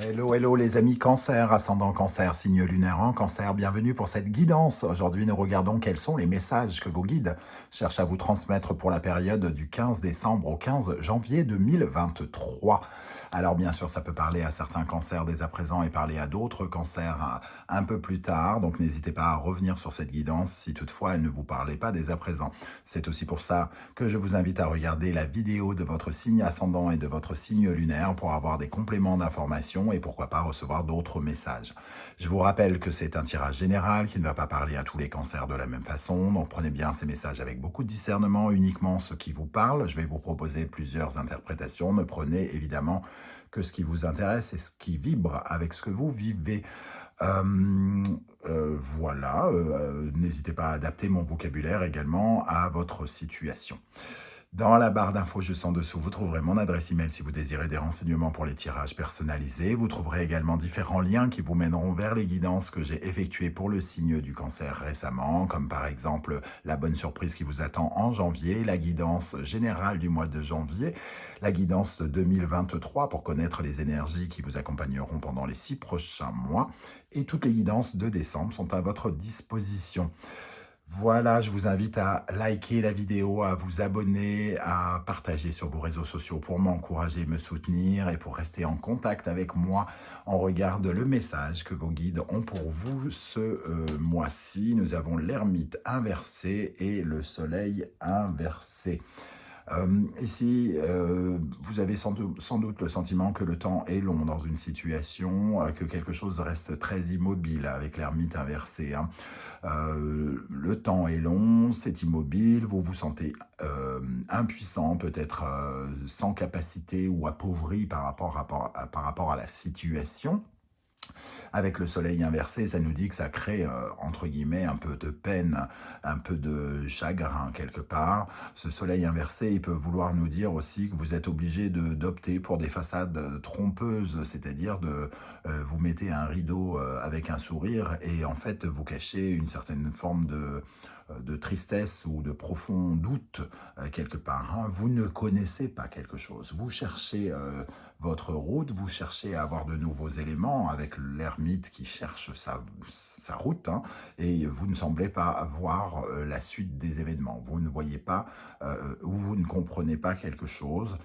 Hello, hello les amis Cancer, ascendant Cancer, signe lunaire en Cancer, bienvenue pour cette guidance. Aujourd'hui, nous regardons quels sont les messages que vos guides cherchent à vous transmettre pour la période du 15 décembre au 15 janvier 2023. Alors bien sûr, ça peut parler à certains cancers dès à présent et parler à d'autres cancers un peu plus tard, donc n'hésitez pas à revenir sur cette guidance si toutefois elle ne vous parlait pas dès à présent. C'est aussi pour ça que je vous invite à regarder la vidéo de votre signe ascendant et de votre signe lunaire pour avoir des compléments d'informations et pourquoi pas recevoir d'autres messages. Je vous rappelle que c'est un tirage général qui ne va pas parler à tous les cancers de la même façon, donc prenez bien ces messages avec beaucoup de discernement, uniquement ce qui vous parle. Je vais vous proposer plusieurs interprétations, ne prenez évidemment que ce qui vous intéresse et ce qui vibre avec ce que vous vivez. Voilà, n'hésitez pas à adapter mon vocabulaire également à votre situation. Dans la barre d'infos juste en dessous, vous trouverez mon adresse email si vous désirez des renseignements pour les tirages personnalisés. Vous trouverez également différents liens qui vous mèneront vers les guidances que j'ai effectuées pour le signe du cancer récemment, comme par exemple la bonne surprise qui vous attend en janvier, la guidance générale du mois de janvier, la guidance 2023 pour connaître les énergies qui vous accompagneront pendant les 6 prochains mois, et toutes les guidances de décembre sont à votre disposition. Voilà, je vous invite à liker la vidéo, à vous abonner, à partager sur vos réseaux sociaux pour m'encourager, me soutenir et pour rester en contact avec moi. On regarde le message que vos guides ont pour vous ce mois-ci. Nous avons l'ermite inversé et le soleil inversé. Ici, vous avez sans doute le sentiment que le temps est long dans une situation, que quelque chose reste très immobile avec l'ermite inversé. Hein. Le temps est long, c'est immobile, vous vous sentez impuissant, peut-être sans capacité ou appauvri par rapport à la situation. Avec le soleil inversé, ça nous dit que ça crée, entre guillemets, un peu de peine, un peu de chagrin quelque part. Ce soleil inversé, il peut vouloir nous dire aussi que vous êtes obligé d'opter pour des façades trompeuses, c'est-à-dire vous mettez un rideau avec un sourire et en fait vous cachez une certaine forme de tristesse ou de profond doute quelque part. Hein. Vous ne connaissez pas quelque chose. Vous cherchez votre route, vous cherchez à avoir de nouveaux éléments avec l'ermite qui cherche sa route hein, et vous ne semblez pas voir la suite des événements. Vous ne voyez pas ou vous ne comprenez pas quelque chose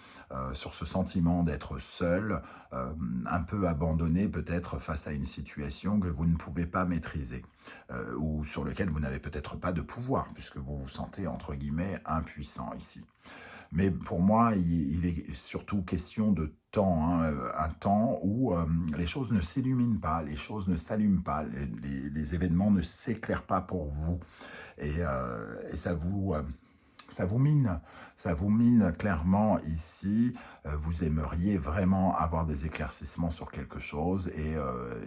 sur ce sentiment d'être seul, un peu abandonné peut-être face à une situation que vous ne pouvez pas maîtriser. Ou sur lequel vous n'avez peut-être pas de pouvoir, puisque vous vous sentez, entre guillemets, impuissant ici. Mais pour moi, il est surtout question de temps, hein, un temps où les choses ne s'illuminent pas, les choses ne s'allument pas, les événements ne s'éclairent pas pour vous. Et ça vous mine clairement ici. Vous aimeriez vraiment avoir des éclaircissements sur quelque chose et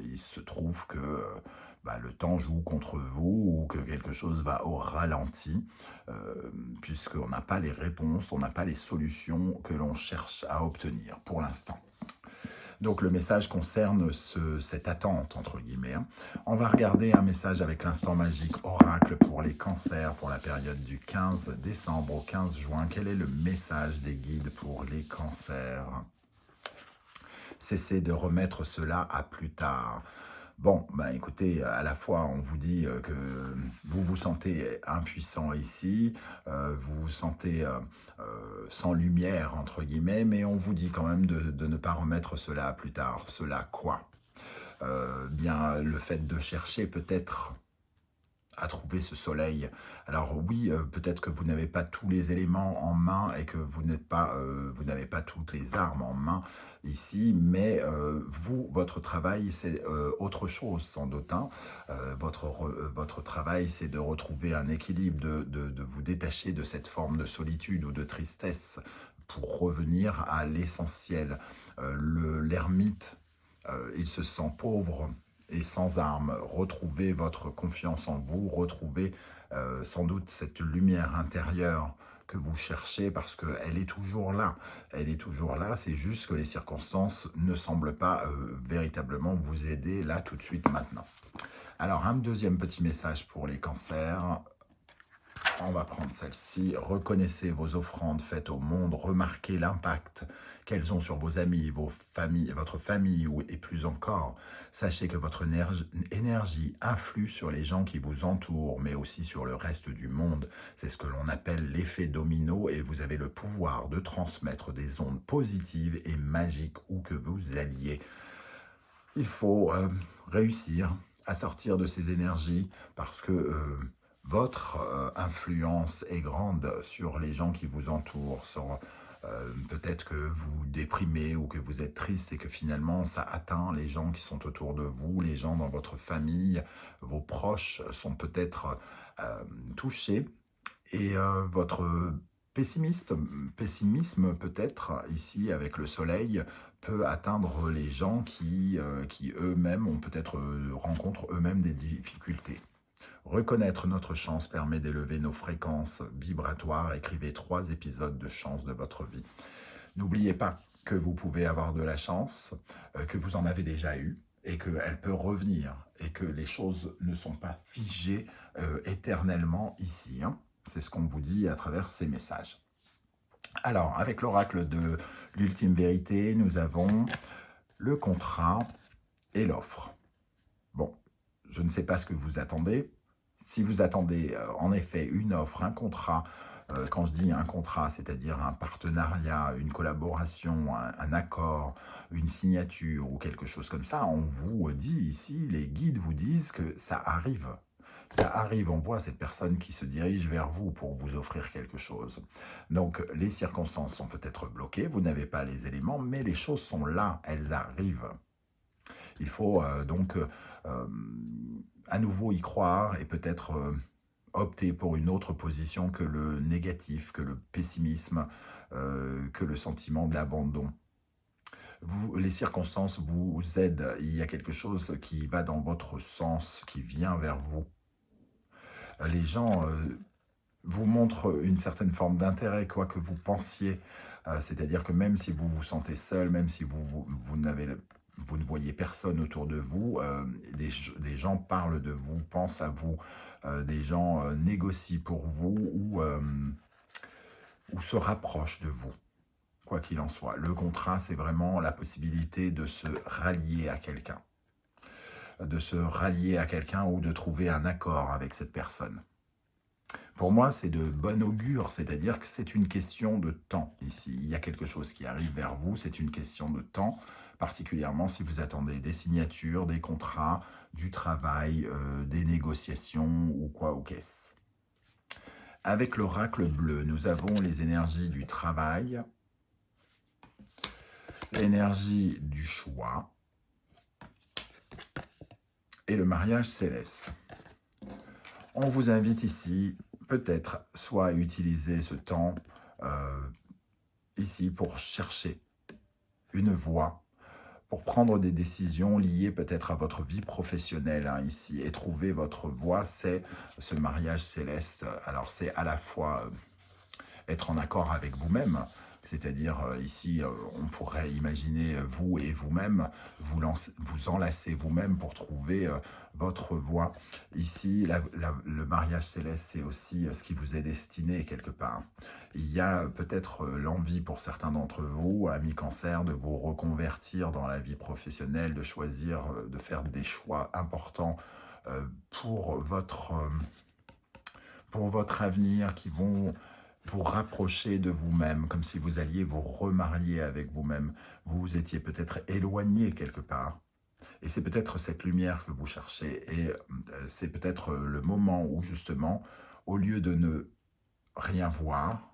il se trouve que le temps joue contre vous ou que quelque chose va au ralenti puisqu'on n'a pas les réponses, on n'a pas les solutions que l'on cherche à obtenir pour l'instant. Donc le message concerne cette attente, entre guillemets. Hein. On va regarder un message avec l'instant magique oracle pour les cancers pour la période du 15 décembre au 15 juin. Quel est le message des guides pour les cancers? Cessez de remettre cela à plus tard. Bon, écoutez, à la fois on vous dit que vous vous sentez impuissant ici, vous vous sentez sans lumière, entre guillemets, mais on vous dit quand même de ne pas remettre cela à plus tard. Cela quoi? Bien, le fait de chercher peut-être à trouver ce soleil. Alors oui, peut-être que vous n'avez pas tous les éléments en main et que vous n'avez pas toutes les armes en main ici, mais votre travail, c'est autre chose sans doute. Hein. Votre travail, c'est de retrouver un équilibre, de vous détacher de cette forme de solitude ou de tristesse pour revenir à l'essentiel. L'ermite, il se sent pauvre et sans armes. Retrouvez votre confiance en vous, retrouvez sans doute cette lumière intérieure que vous cherchez parce qu'elle est toujours là. Elle est toujours là, c'est juste que les circonstances ne semblent pas véritablement vous aider là tout de suite maintenant. Alors un deuxième petit message pour les cancers. On va prendre celle-ci. Reconnaissez vos offrandes faites au monde. Remarquez l'impact qu'elles ont sur vos amis, vos familles, votre famille et plus encore. Sachez que votre énergie influe sur les gens qui vous entourent, mais aussi sur le reste du monde. C'est ce que l'on appelle l'effet domino et vous avez le pouvoir de transmettre des ondes positives et magiques où que vous alliez. Il faut réussir à sortir de ces énergies parce que votre influence est grande sur les gens qui vous entourent, sur peut-être que vous déprimez ou que vous êtes triste et que finalement ça atteint les gens qui sont autour de vous, les gens dans votre famille, vos proches sont peut-être touchés et votre pessimisme peut-être ici avec le soleil peut atteindre les gens qui eux-mêmes ont peut-être rencontrent eux-mêmes des difficultés. Reconnaître notre chance permet d'élever nos fréquences vibratoires. Écrivez 3 épisodes de chance de votre vie. N'oubliez pas que vous pouvez avoir de la chance, que vous en avez déjà eu et qu'elle peut revenir et que les choses ne sont pas figées éternellement ici. C'est ce qu'on vous dit à travers ces messages. Alors, avec l'oracle de l'ultime vérité, nous avons le contrat et l'offre. Bon, je ne sais pas ce que vous attendez. Si vous attendez en effet une offre, un contrat, quand je dis un contrat, c'est-à-dire un partenariat, une collaboration, un accord, une signature ou quelque chose comme ça, on vous dit ici, les guides vous disent que ça arrive. Ça arrive, on voit cette personne qui se dirige vers vous pour vous offrir quelque chose. Donc, les circonstances sont peut-être bloquées, vous n'avez pas les éléments, mais les choses sont là, elles arrivent. Il faut donc à nouveau y croire et peut-être opter pour une autre position que le négatif, que le pessimisme, que le sentiment d'abandon. Les circonstances vous aident, il y a quelque chose qui va dans votre sens, qui vient vers vous. Les gens vous montrent une certaine forme d'intérêt, quoi que vous pensiez. C'est-à-dire que même si vous vous sentez seul, même si vous ne voyez personne autour de vous, des gens parlent de vous, pensent à vous, des gens négocient pour vous ou se rapprochent de vous, quoi qu'il en soit. Le contrat, c'est vraiment la possibilité de se rallier à quelqu'un. Ou de trouver un accord avec cette personne. Pour moi, c'est de bon augure, c'est-à-dire que c'est une question de temps ici. Il y a quelque chose qui arrive vers vous, c'est une question de temps, particulièrement si vous attendez des signatures, des contrats, du travail, des négociations ou quoi ou qu'est-ce. Avec l'oracle bleu, nous avons les énergies du travail, l'énergie du choix et le mariage céleste. On vous invite ici peut-être soit à utiliser ce temps ici pour chercher une voie, pour prendre des décisions liées peut-être à votre vie professionnelle ici et trouver votre voie, c'est ce mariage céleste. Alors c'est à la fois être en accord avec vous-même, c'est-à-dire ici on pourrait imaginer vous et vous-même, vous enlacer vous-même pour trouver votre voie. Ici le mariage céleste, c'est aussi ce qui vous est destiné quelque part. Il y a peut-être l'envie pour certains d'entre vous, amis cancer, de vous reconvertir dans la vie professionnelle, de choisir, de faire des choix importants pour votre avenir qui vont vous rapprocher de vous-même, comme si vous alliez vous remarier avec vous-même. Vous vous étiez peut-être éloigné quelque part. Et c'est peut-être cette lumière que vous cherchez. Et c'est peut-être le moment où, justement, au lieu de ne rien voir,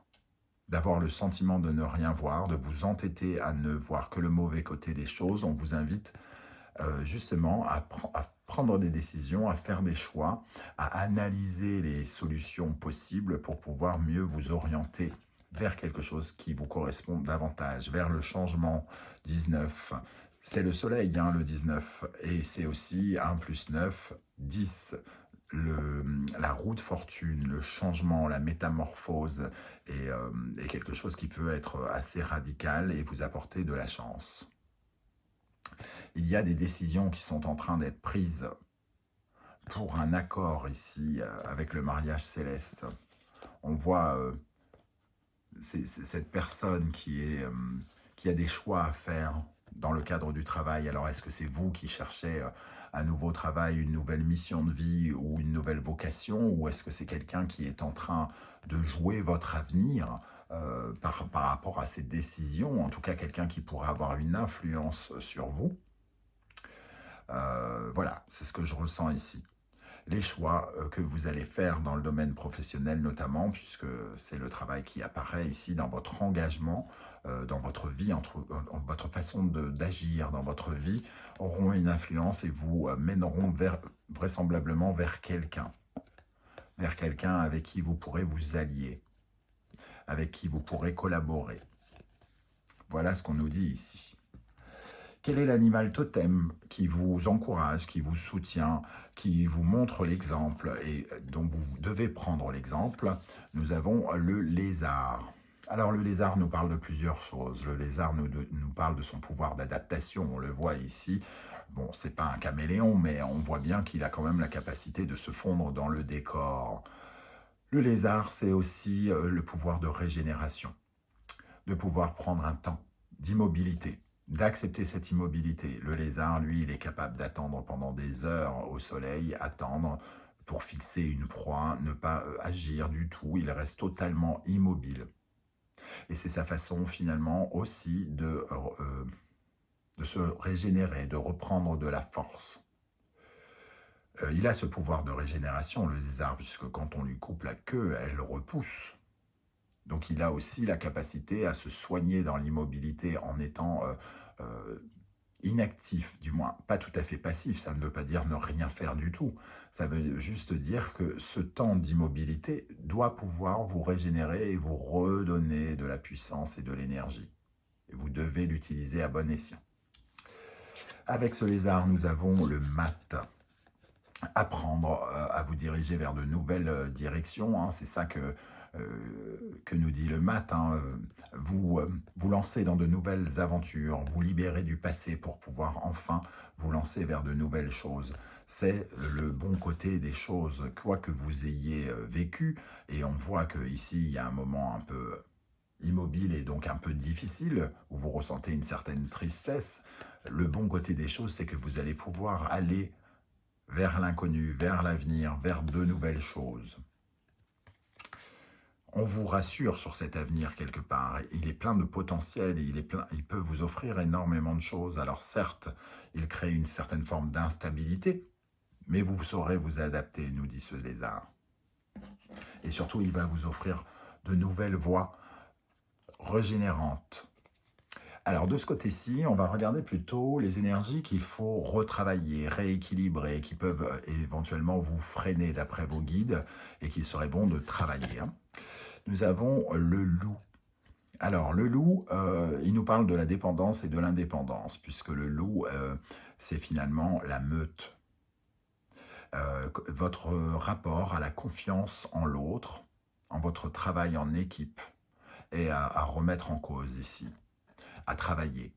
d'avoir le sentiment de ne rien voir, de vous entêter à ne voir que le mauvais côté des choses, on vous invite justement à prendre des décisions, à faire des choix, à analyser les solutions possibles pour pouvoir mieux vous orienter vers quelque chose qui vous correspond davantage, vers le changement 19. C'est le soleil, le 19, et c'est aussi 1 plus 9, 10. La roue de fortune, le changement, la métamorphose est quelque chose qui peut être assez radical et vous apporter de la chance. Il y a des décisions qui sont en train d'être prises pour un accord ici avec le mariage céleste. On voit cette personne qui a des choix à faire dans le cadre du travail. Alors, est-ce que c'est vous qui cherchez un nouveau travail, une nouvelle mission de vie ou une nouvelle vocation, ou est-ce que c'est quelqu'un qui est en train de jouer votre avenir par rapport à ses décisions, en tout cas quelqu'un qui pourrait avoir une influence sur vous? Voilà, c'est ce que je ressens ici. Les choix que vous allez faire dans le domaine professionnel notamment, puisque c'est le travail qui apparaît ici dans votre engagement, dans votre vie, votre façon d'agir dans votre vie, auront une influence et vous mèneront vraisemblablement vers quelqu'un avec qui vous pourrez vous allier, avec qui vous pourrez collaborer. Voilà ce qu'on nous dit ici. Quel est l'animal totem qui vous encourage, qui vous soutient, qui vous montre l'exemple et dont vous devez prendre l'exemple? Nous avons le lézard. Alors le lézard nous parle de plusieurs choses. Le lézard nous parle de son pouvoir d'adaptation, on le voit ici. Bon, c'est pas un caméléon, mais on voit bien qu'il a quand même la capacité de se fondre dans le décor. Le lézard, c'est aussi le pouvoir de régénération, de pouvoir prendre un temps d'immobilité, d'accepter cette immobilité. Le lézard, lui, il est capable d'attendre pendant des heures au soleil, attendre pour fixer une proie, ne pas agir du tout, il reste totalement immobile. Et c'est sa façon finalement aussi de se régénérer, de reprendre de la force. Il a ce pouvoir de régénération, le lézard, puisque quand on lui coupe la queue, elle le repousse. Donc il a aussi la capacité à se soigner dans l'immobilité en étant inactif, du moins pas tout à fait passif. Ça ne veut pas dire ne rien faire du tout. Ça veut juste dire que ce temps d'immobilité doit pouvoir vous régénérer et vous redonner de la puissance et de l'énergie. Et vous devez l'utiliser à bon escient. Avec ce lézard, nous avons le mat. Apprendre à vous diriger vers de nouvelles directions, hein, c'est ça que nous dit le mat, hein, vous lancez dans de nouvelles aventures, vous libérez du passé pour pouvoir enfin vous lancer vers de nouvelles choses. C'est le bon côté des choses, quoi que vous ayez vécu, et on voit qu'ici il y a un moment un peu immobile et donc un peu difficile, où vous ressentez une certaine tristesse. Le bon côté des choses, c'est que vous allez pouvoir aller vers l'inconnu, vers l'avenir, vers de nouvelles choses. On vous rassure sur cet avenir quelque part. Il est plein de potentiel et il peut vous offrir énormément de choses. Alors certes, il crée une certaine forme d'instabilité, mais vous saurez vous adapter, nous dit ce lézard. Et surtout, il va vous offrir de nouvelles voies régénérantes. Alors de ce côté-ci, on va regarder plutôt les énergies qu'il faut retravailler, rééquilibrer, qui peuvent éventuellement vous freiner d'après vos guides et qu'il serait bon de travailler. Nous avons le loup. Alors le loup, il nous parle de la dépendance et de l'indépendance, puisque le loup, c'est finalement la meute. Votre rapport à la confiance en l'autre, en votre travail en équipe, est à remettre en cause ici, à travailler.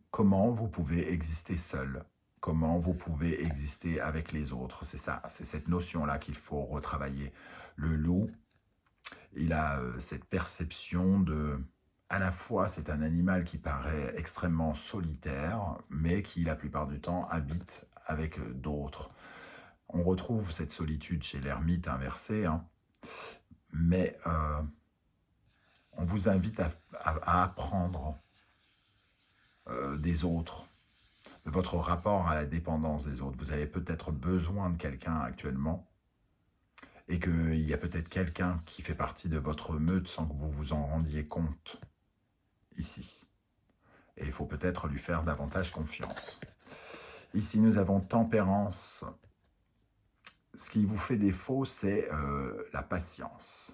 Comment vous pouvez exister seul? Comment vous pouvez exister avec les autres? C'est ça, c'est cette notion-là qu'il faut retravailler. Le loup, il a cette perception de... À la fois, c'est un animal qui paraît extrêmement solitaire, mais qui, la plupart du temps, habite avec d'autres. On retrouve cette solitude chez l'ermite inversé, hein, mais on vous invite à apprendre des autres, de votre rapport à la dépendance des autres. Vous avez peut-être besoin de quelqu'un actuellement, et qu'il y a peut-être quelqu'un qui fait partie de votre meute sans que vous vous en rendiez compte ici. Et il faut peut-être lui faire davantage confiance. Ici, nous avons tempérance. Ce qui vous fait défaut, c'est la patience.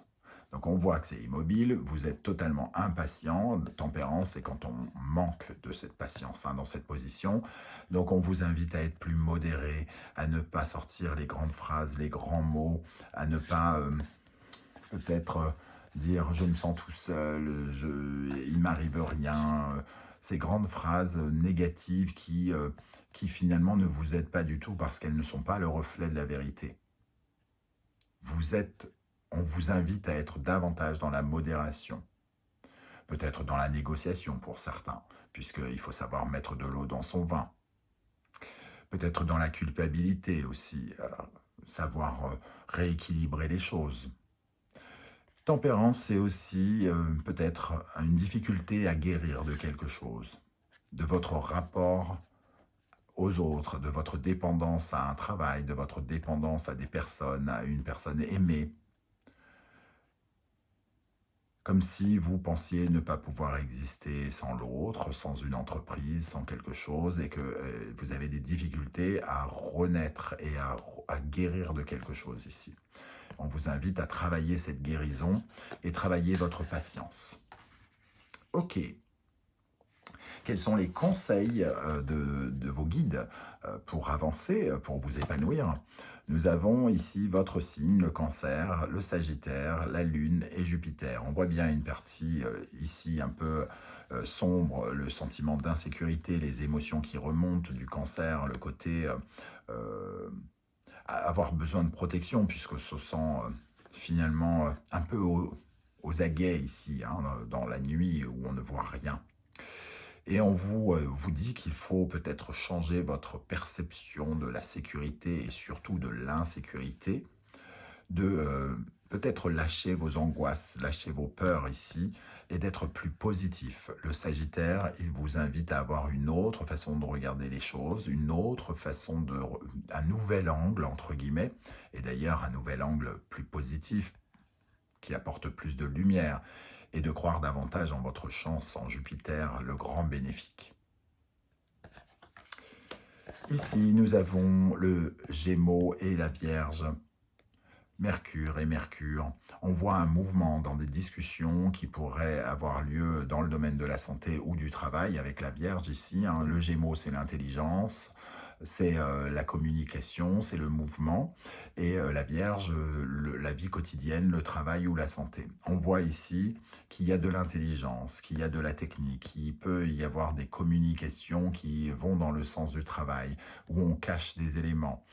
Donc on voit que c'est immobile, vous êtes totalement impatient. Tempérance, c'est quand on manque de cette patience, hein, dans cette position. Donc on vous invite à être plus modéré, à ne pas sortir les grandes phrases, les grands mots, à ne pas peut-être dire « je me sens tout seul »,« il m'arrive rien ». Ces grandes phrases négatives qui finalement ne vous aident pas du tout parce qu'elles ne sont pas le reflet de la vérité. Vous êtes vous invite à être davantage dans la modération, peut-être dans la négociation pour certains, puisqu'il faut savoir mettre de l'eau dans son vin, peut-être dans la culpabilité aussi, savoir rééquilibrer les choses. Tempérance, c'est aussi peut-être une difficulté à guérir de quelque chose, de votre rapport aux autres, de votre dépendance à un travail, de votre dépendance à des personnes, à une personne aimée, comme si vous pensiez ne pas pouvoir exister sans l'autre, sans une entreprise, sans quelque chose, et que vous avez des difficultés à renaître et à guérir de quelque chose ici. On vous invite à travailler cette guérison et travailler votre patience. Ok. Quels sont les conseils de vos guides pour avancer, pour vous épanouir? Nous avons ici votre signe, le Cancer, le Sagittaire, la Lune et Jupiter. On voit bien une partie ici un peu sombre, le sentiment d'insécurité, les émotions qui remontent du Cancer, le côté avoir besoin de protection, puisque se sent finalement un peu aux aguets ici, hein, dans la nuit où on ne voit rien. Et on vous dit qu'il faut peut-être changer votre perception de la sécurité et surtout de l'insécurité, de peut-être lâcher vos angoisses, lâcher vos peurs ici et d'être plus positif. Le Sagittaire, il vous invite à avoir une autre façon de regarder les choses, une autre façon un nouvel angle, entre guillemets, et d'ailleurs un nouvel angle plus positif qui apporte plus de lumière, et de croire davantage en votre chance, en Jupiter, le grand bénéfique. Ici, nous avons le Gémeaux et la Vierge, Mercure et Mercure. On voit un mouvement dans des discussions qui pourraient avoir lieu dans le domaine de la santé ou du travail avec la Vierge ici. Hein. Le Gémeaux, c'est l'intelligence, c'est la communication, c'est le mouvement. Et la Vierge, la vie quotidienne, le travail ou la santé. On voit ici qu'il y a de l'intelligence, qu'il y a de la technique, qu'il peut y avoir des communications qui vont dans le sens du travail, où on cache des éléments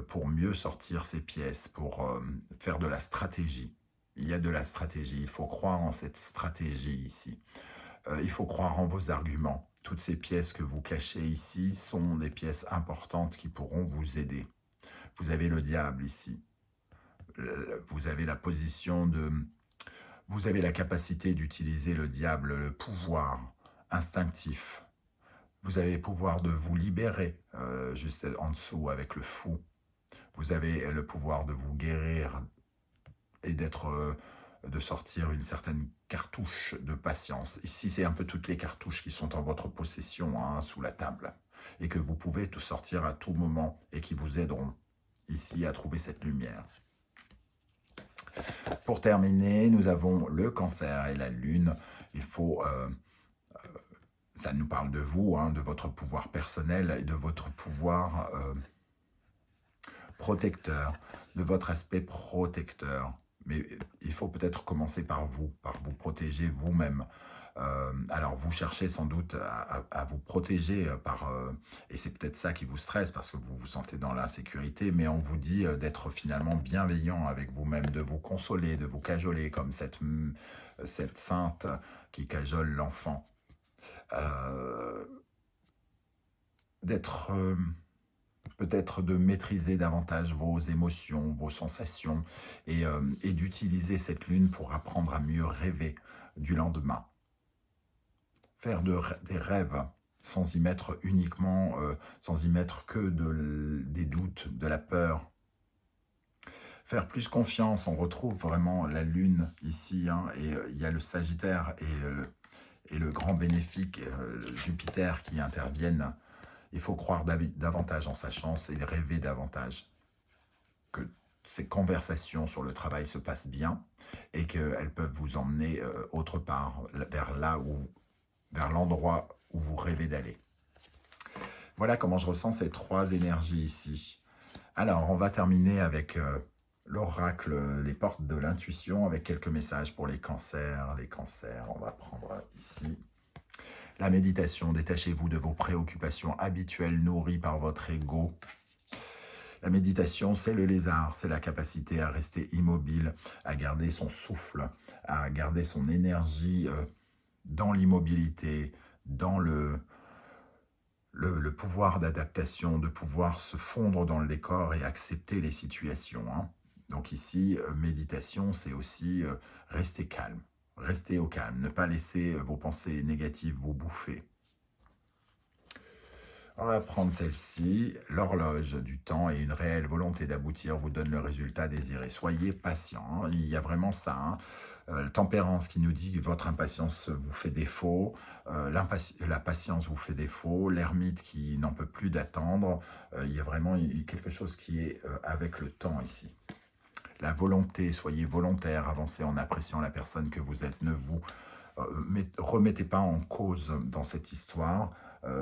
pour mieux sortir ces pièces, pour faire de la stratégie. Il y a de la stratégie, il faut croire en cette stratégie ici. Il faut croire en vos arguments. Toutes ces pièces que vous cachez ici sont des pièces importantes qui pourront vous aider. Vous avez le diable ici. Vous avez la position de... Vous avez la capacité d'utiliser le diable, le pouvoir instinctif. Vous avez le pouvoir de vous libérer, juste en dessous avec le fou. Vous avez le pouvoir de vous guérir et de sortir une certaine cartouche de patience. Ici, c'est un peu toutes les cartouches qui sont en votre possession, hein, sous la table, et que vous pouvez tout sortir à tout moment et qui vous aideront ici à trouver cette lumière. Pour terminer, nous avons le Cancer et la Lune. Il faut... ça nous parle de vous, hein, de votre pouvoir personnel et de votre pouvoir protecteur, de votre aspect protecteur. Mais il faut peut-être commencer par vous protéger vous-même. Alors vous cherchez sans doute à vous protéger et c'est peut-être ça qui vous stresse parce que vous vous sentez dans l'insécurité, mais on vous dit d'être finalement bienveillant avec vous-même, de vous consoler, de vous cajoler comme cette sainte qui cajole l'enfant. D'être... peut-être de maîtriser davantage vos émotions, vos sensations, et d'utiliser cette lune pour apprendre à mieux rêver du lendemain. Faire des rêves sans y mettre uniquement, sans y mettre que des doutes, de la peur. Faire plus confiance, on retrouve vraiment la lune ici, hein, et il y a le Sagittaire et le grand bénéfique Jupiter qui interviennent. Il faut croire davantage en sa chance et rêver davantage que ces conversations sur le travail se passent bien et qu'elles peuvent vous emmener autre part, vers l'endroit où vous rêvez d'aller. Voilà comment je ressens ces trois énergies ici. Alors, on va terminer avec l'oracle, les portes de l'intuition, avec quelques messages pour les cancers. Les cancers, on va prendre ici. La méditation, détachez-vous de vos préoccupations habituelles nourries par votre ego. La méditation, c'est le lézard, c'est la capacité à rester immobile, à garder son souffle, à garder son énergie dans l'immobilité, dans le pouvoir d'adaptation, de pouvoir se fondre dans le décor et accepter les situations, hein. Donc ici, méditation, c'est aussi rester calme, rester au calme, ne pas laisser vos pensées négatives vous bouffer. On va prendre celle-ci. L'horloge du temps et une réelle volonté d'aboutir vous donne le résultat désiré. Soyez patient, hein. Il y a vraiment ça, hein. Tempérance qui nous dit que votre impatience vous fait défaut, la patience vous fait défaut, l'ermite qui n'en peut plus d'attendre. Il y a vraiment quelque chose qui est avec le temps ici. La volonté, soyez volontaire, avancez en appréciant la personne que vous êtes. Ne vous remettez pas en cause dans cette histoire.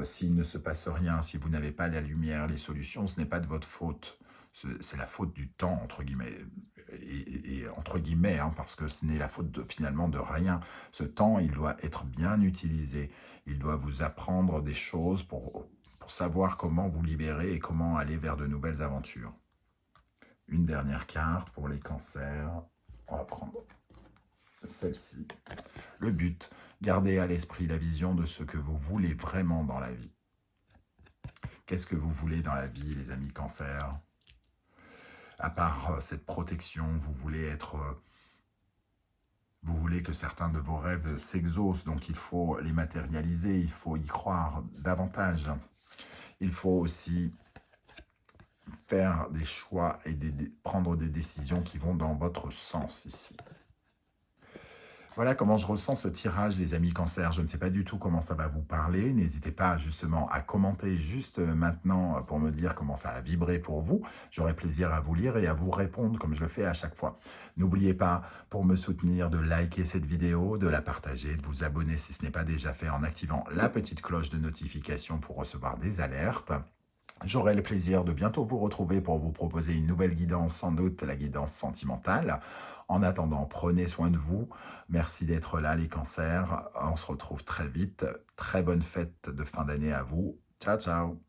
S'il ne se passe rien, si vous n'avez pas la lumière, les solutions, ce n'est pas de votre faute. C'est la faute du temps, entre guillemets, entre guillemets, hein, parce que ce n'est la faute finalement de rien. Ce temps, il doit être bien utilisé. Il doit vous apprendre des choses pour savoir comment vous libérer et comment aller vers de nouvelles aventures. Une dernière carte pour les cancers. On va prendre celle-ci. Le but, gardez à l'esprit la vision de ce que vous voulez vraiment dans la vie. Qu'est-ce que vous voulez dans la vie, les amis cancers? À part cette protection, vous voulez que certains de vos rêves s'exaucent, donc il faut les matérialiser, il faut y croire davantage. Il faut aussi faire des choix et prendre des décisions qui vont dans votre sens ici. Voilà comment je ressens ce tirage, les amis cancers. Je ne sais pas du tout comment ça va vous parler. N'hésitez pas justement à commenter juste maintenant pour me dire comment ça a vibré pour vous. J'aurai plaisir à vous lire et à vous répondre comme je le fais à chaque fois. N'oubliez pas, pour me soutenir, de liker cette vidéo, de la partager, de vous abonner si ce n'est pas déjà fait en activant la petite cloche de notification pour recevoir des alertes. J'aurai le plaisir de bientôt vous retrouver pour vous proposer une nouvelle guidance, sans doute la guidance sentimentale. En attendant, prenez soin de vous. Merci d'être là, les cancers. On se retrouve très vite. Très bonne fête de fin d'année à vous. Ciao, ciao.